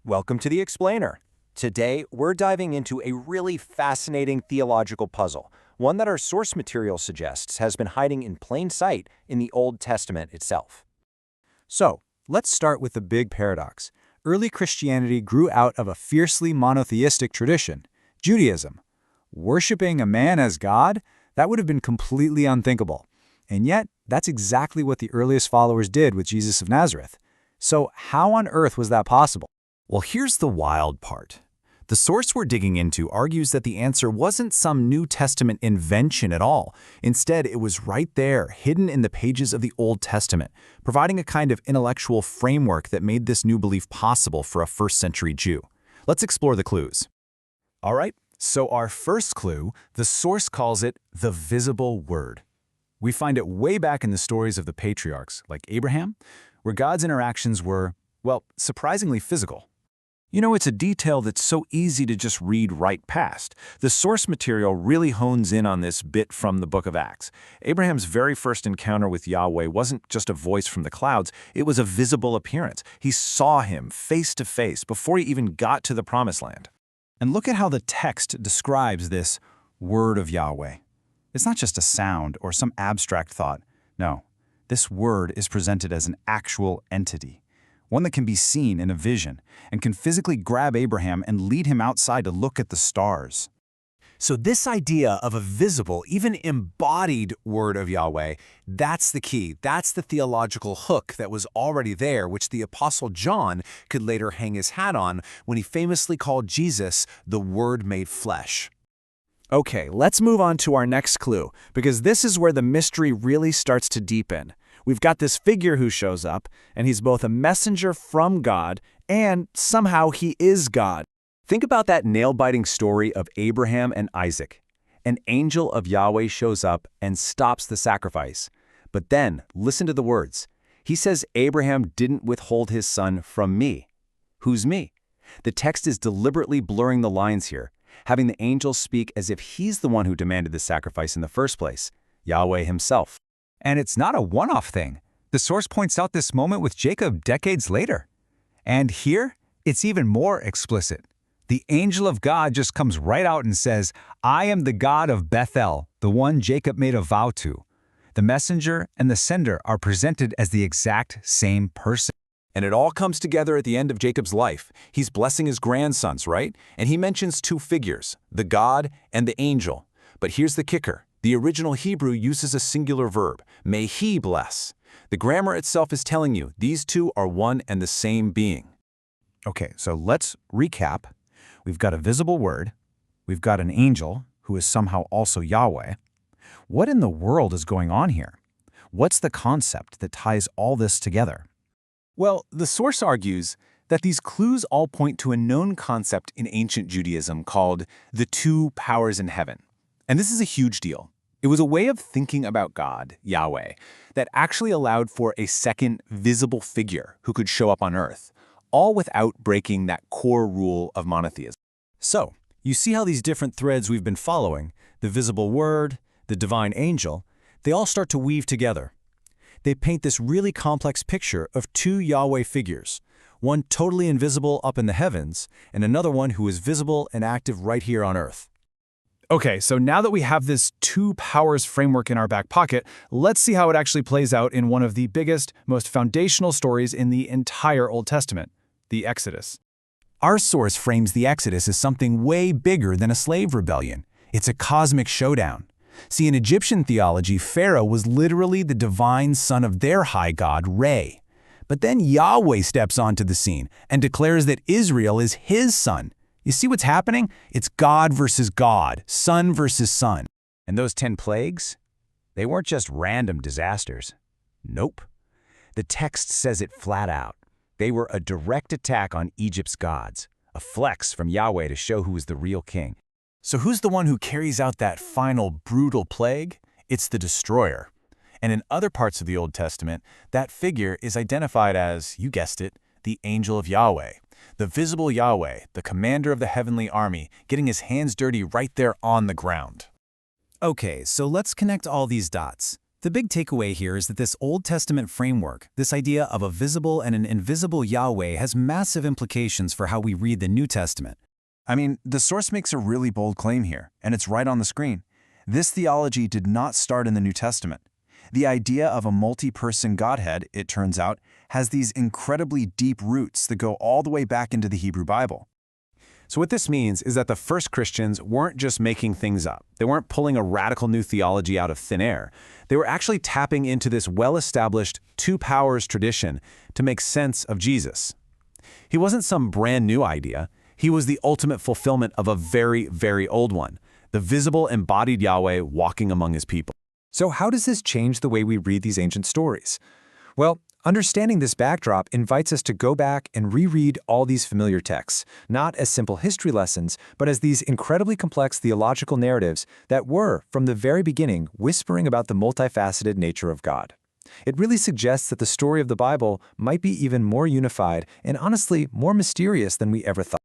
Welcome to The Explainer. Today, we're diving into a really fascinating theological puzzle, one that our source material suggests has been hiding in plain sight in the Old Testament itself. So, let's start with the big paradox. Early Christianity grew out of a fiercely monotheistic tradition, Judaism. Worshipping a man as God? That would have been completely unthinkable. And yet, that's exactly what the earliest followers did with Jesus of Nazareth. So, how on earth was that possible? Well, here's the wild part. The source we're digging into argues that the answer wasn't some New Testament invention at all. Instead, it was right there, hidden in the pages of the Old Testament, providing a kind of intellectual framework that made this new belief possible for a first-century Jew. Let's explore the clues. All right, so our first clue, the source calls it the visible word. We find it way back in the stories of the patriarchs, like Abraham, where God's interactions were, well, surprisingly physical. You know, it's a detail that's so easy to just read right past. The source material really hones in on this bit from the book of Acts. Abraham's very first encounter with Yahweh wasn't just a voice from the clouds, it was a visible appearance. He saw him face to face before he even got to the promised land. And look at how the text describes this Word of Yahweh. It's not just a sound or some abstract thought. No, this word is presented as an actual entity. One that can be seen in a vision, and can physically grab Abraham and lead him outside to look at the stars. So this idea of a visible, even embodied word of Yahweh, that's the key. That's the theological hook that was already there, which the Apostle John could later hang his hat on when he famously called Jesus the Word made flesh. Okay, let's move on to our next clue, because this is where the mystery really starts to deepen. We've got this figure who shows up, and he's both a messenger from God, and somehow he is God. Think about that nail-biting story of Abraham and Isaac. An angel of Yahweh shows up and stops the sacrifice. But then, listen to the words. He says Abraham didn't withhold his son from me. Who's me? The text is deliberately blurring the lines here, having the angel speak as if he's the one who demanded the sacrifice in the first place, Yahweh himself. And it's not a one-off thing. The source points out this moment with Jacob decades later. And here, it's even more explicit. The angel of God just comes right out and says, I am the God of Bethel, the one Jacob made a vow to. The messenger and the sender are presented as the exact same person. And it all comes together at the end of Jacob's life. He's blessing his grandsons, right? And he mentions two figures, the God and the angel. But here's the kicker. The original Hebrew uses a singular verb, may he bless. The grammar itself is telling you these two are one and the same being. Okay, so let's recap. We've got a visible word. We've got an angel, who is somehow also Yahweh. What in the world is going on here? What's the concept that ties all this together? Well, the source argues that these clues all point to a known concept in ancient Judaism called the two powers in heaven. And this is a huge deal. It was a way of thinking about God, Yahweh, that actually allowed for a second visible figure who could show up on earth, all without breaking that core rule of monotheism. So, you see how these different threads we've been following, the visible word, the divine angel, they all start to weave together. They paint this really complex picture of two Yahweh figures, one totally invisible up in the heavens, and another one who is visible and active right here on earth. Okay, so now that we have this two powers framework in our back pocket, let's see how it actually plays out in one of the biggest, most foundational stories in the entire Old Testament, the Exodus. Our source frames the Exodus as something way bigger than a slave rebellion. It's a cosmic showdown. See, in Egyptian theology, Pharaoh was literally the divine son of their high god, Re. But then Yahweh steps onto the scene and declares that Israel is his son. You see what's happening? It's God versus God, son versus son. And those 10 plagues? They weren't just random disasters. Nope. The text says it flat out. They were a direct attack on Egypt's gods, a flex from Yahweh to show who is the real king. So who's the one who carries out that final brutal plague? It's the destroyer. And in other parts of the Old Testament, that figure is identified as, you guessed it, the Angel of Yahweh. The visible Yahweh, the commander of the heavenly army, getting his hands dirty right there on the ground. Okay, so let's connect all these dots. The big takeaway here is that this Old Testament framework, this idea of a visible and an invisible Yahweh, has massive implications for how we read the New Testament. I mean, the source makes a really bold claim here, and it's right on the screen. This theology did not start in the New Testament. The idea of a multi-person Godhead, it turns out, has these incredibly deep roots that go all the way back into the Hebrew Bible. So what this means is that the first Christians weren't just making things up. They weren't pulling a radical new theology out of thin air. They were actually tapping into this well-established two powers tradition to make sense of Jesus. He wasn't some brand new idea. He was the ultimate fulfillment of a very, very old one, the visible embodied Yahweh walking among his people. So how does this change the way we read these ancient stories? Well, understanding this backdrop invites us to go back and reread all these familiar texts, not as simple history lessons, but as these incredibly complex theological narratives that were, from the very beginning, whispering about the multifaceted nature of God. It really suggests that the story of the Bible might be even more unified and honestly more mysterious than we ever thought.